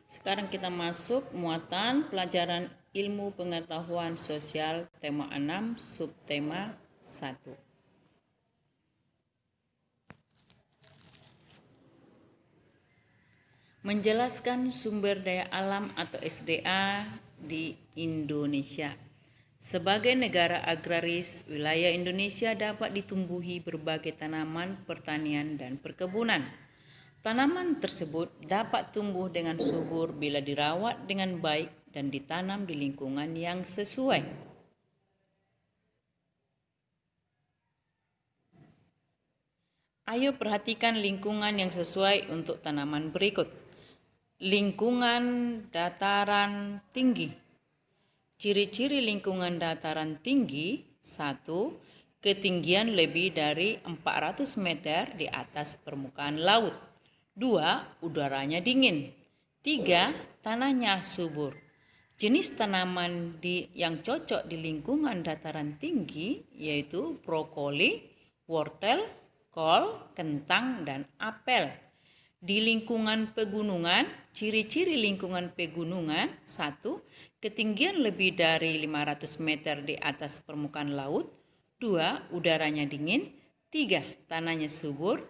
Sekarang kita masuk muatan pelajaran ilmu pengetahuan sosial tema 6 subtema 1. Menjelaskan sumber daya alam atau SDA di Indonesia. Sebagai negara agraris, wilayah Indonesia dapat ditumbuhi berbagai tanaman pertanian dan perkebunan. Tanaman tersebut dapat tumbuh dengan subur bila dirawat dengan baik dan ditanam di lingkungan yang sesuai. Ayo perhatikan lingkungan yang sesuai untuk tanaman berikut. Lingkungan dataran tinggi. Ciri-ciri lingkungan dataran tinggi: 1. Ketinggian lebih dari 400 meter di atas permukaan laut. 2. Udaranya dingin. 3. Tanahnya subur. Jenis tanaman yang cocok di lingkungan dataran tinggi yaitu brokoli, wortel, kol, kentang, dan apel. Di lingkungan pegunungan, ciri-ciri lingkungan pegunungan: 1. Ketinggian lebih dari 500 meter di atas permukaan laut. 2. Udaranya dingin. 3. Tanahnya subur.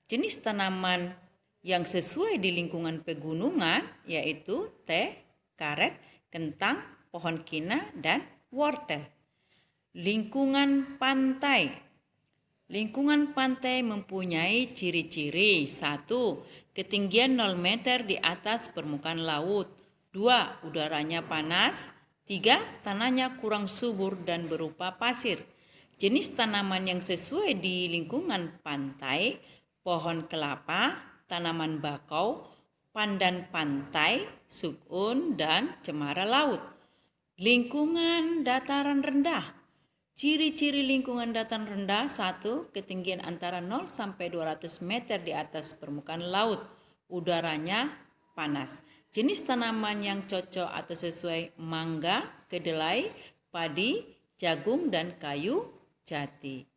Jenis tanaman yang sesuai di lingkungan pegunungan yaitu teh, karet, kentang, pohon kina, dan wortel. Lingkungan pantai. Lingkungan pantai mempunyai ciri-ciri: 1. Ketinggian 0 meter di atas permukaan laut. 2. Udaranya panas. 3. Tanahnya kurang subur dan berupa pasir. Jenis tanaman yang sesuai di lingkungan pantai: pohon kelapa, tanaman bakau, pandan pantai, sukun, dan cemara laut. Lingkungan dataran rendah. Ciri-ciri lingkungan dataran rendah: 1. Ketinggian antara 0 sampai 200 meter di atas permukaan laut. Udaranya panas. Jenis tanaman yang cocok atau sesuai: mangga, kedelai, padi, jagung, dan kayu jati.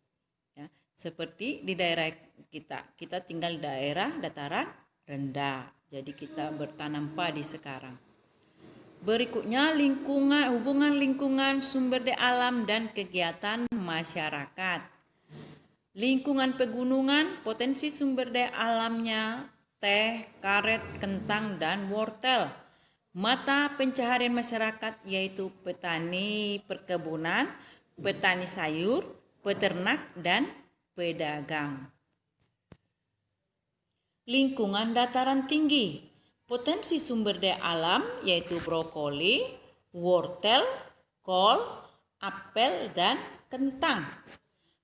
Ya, seperti di daerah kita tinggal di daerah dataran rendah. Jadi kita bertanam padi sekarang. Berikutnya hubungan lingkungan, sumber daya alam, dan kegiatan masyarakat. Lingkungan pegunungan, potensi sumber daya alamnya teh, karet, kentang, dan wortel. Mata pencaharian masyarakat yaitu petani perkebunan, petani sayur, peternak, dan pedagang. Lingkungan dataran tinggi. Potensi sumber daya alam yaitu brokoli, wortel, kol, apel, dan kentang.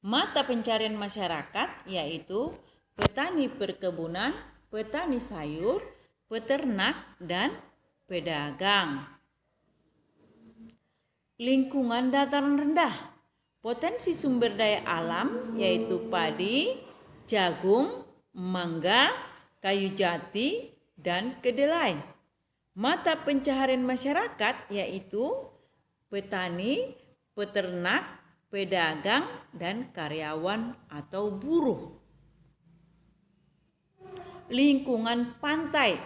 Mata pencarian masyarakat yaitu petani perkebunan, petani sayur, peternak, dan pedagang. Lingkungan dataran rendah. Potensi sumber daya alam yaitu padi, jagung, mangga, kayu jati, dan kedelai. Mata pencaharian masyarakat yaitu petani, peternak, pedagang, dan karyawan atau buruh. Lingkungan pantai.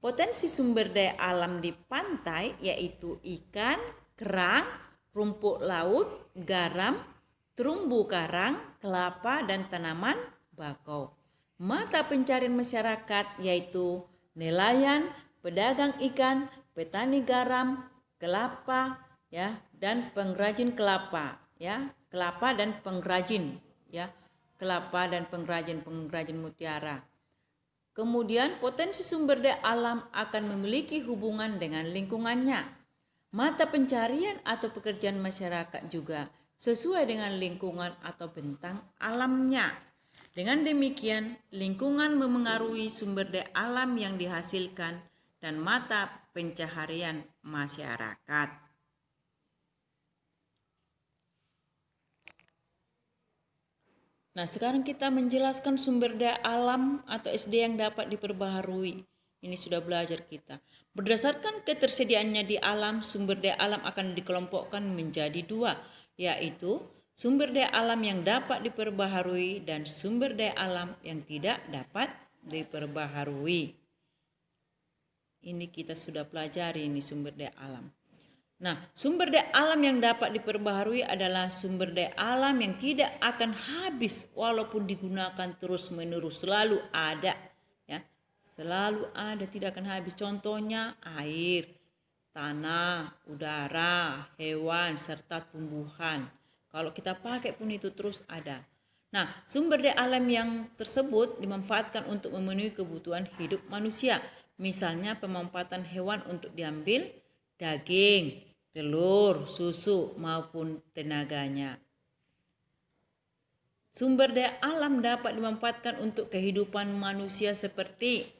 Potensi sumber daya alam di pantai yaitu ikan, kerang, rumput laut, garam, terumbu karang, kelapa, dan tanaman bakau. Mata pencarian masyarakat yaitu nelayan, pedagang ikan, petani garam, kelapa, dan pengrajin kelapa, kelapa dan pengrajin, kelapa dan pengrajin mutiara. Kemudian potensi sumber daya alam akan memiliki hubungan dengan lingkungannya. Mata pencarian atau pekerjaan masyarakat juga sesuai dengan lingkungan atau bentang alamnya. Dengan demikian, lingkungan memengaruhi sumber daya alam yang dihasilkan dan mata pencaharian masyarakat. Nah, sekarang kita menjelaskan sumber daya alam atau SD yang dapat diperbaharui. Ini sudah belajar kita. Berdasarkan ketersediaannya di alam, sumber daya alam akan dikelompokkan menjadi 2, yaitu sumber daya alam yang dapat diperbaharui dan sumber daya alam yang tidak dapat diperbaharui. Ini kita sudah pelajari ini sumber daya alam. Nah, sumber daya alam yang dapat diperbaharui adalah sumber daya alam yang tidak akan habis walaupun digunakan terus-menerus, selalu ada, ya. Selalu ada, tidak akan habis. Contohnya air, tanah, udara, hewan, serta tumbuhan. Kalau kita pakai pun itu terus ada. Nah, sumber daya alam yang tersebut dimanfaatkan untuk memenuhi kebutuhan hidup manusia. Misalnya pemanfaatan hewan untuk diambil daging, telur, susu, maupun tenaganya. Sumber daya alam dapat dimanfaatkan untuk kehidupan manusia seperti,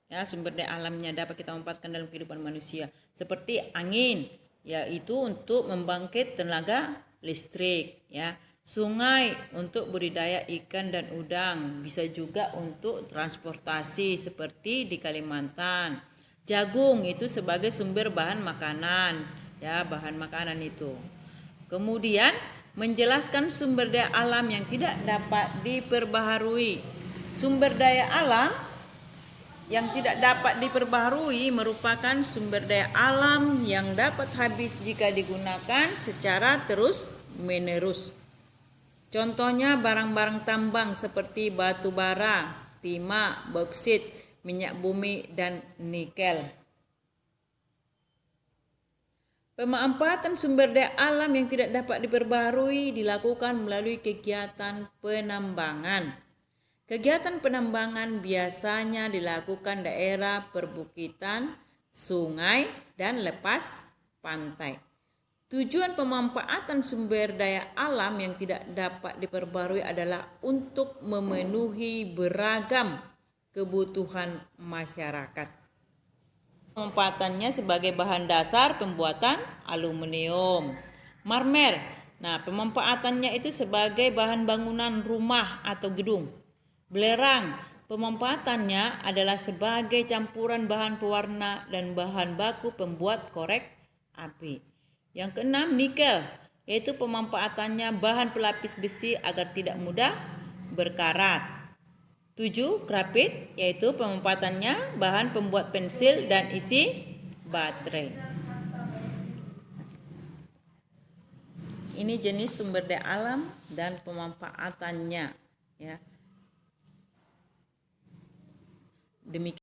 ya, sumber daya alamnya dapat kita manfaatkan dalam kehidupan manusia seperti angin, yaitu untuk membangkit tenaga listrik, ya. Sungai untuk budidaya ikan dan udang, bisa juga untuk transportasi seperti di Kalimantan. Jagung itu sebagai sumber bahan makanan, ya, bahan makanan itu. Kemudian menjelaskan sumber daya alam yang tidak dapat diperbaharui. Sumber daya alam yang tidak dapat diperbaharui merupakan sumber daya alam yang dapat habis jika digunakan secara terus-menerus. Contohnya barang-barang tambang seperti batu bara, timah, bauksit, minyak bumi, dan nikel. Pemanfaatan sumber daya alam yang tidak dapat diperbaharui dilakukan melalui kegiatan penambangan. Kegiatan penambangan biasanya dilakukan daerah perbukitan, sungai, dan lepas pantai. Tujuan pemanfaatan sumber daya alam yang tidak dapat diperbarui adalah untuk memenuhi beragam kebutuhan masyarakat. Pemanfaatannya sebagai bahan dasar pembuatan aluminium. Marmer. Nah, pemanfaatannya itu sebagai bahan bangunan rumah atau gedung. Belerang. Pemanfaatannya adalah sebagai campuran bahan pewarna dan bahan baku pembuat korek api. Yang keenam, nikel, yaitu pemanfaatannya bahan pelapis besi agar tidak mudah berkarat. 7, grafit, yaitu pemanfaatannya bahan pembuat pensil dan isi baterai. Ini jenis sumber daya alam dan pemanfaatannya, ya. Demikian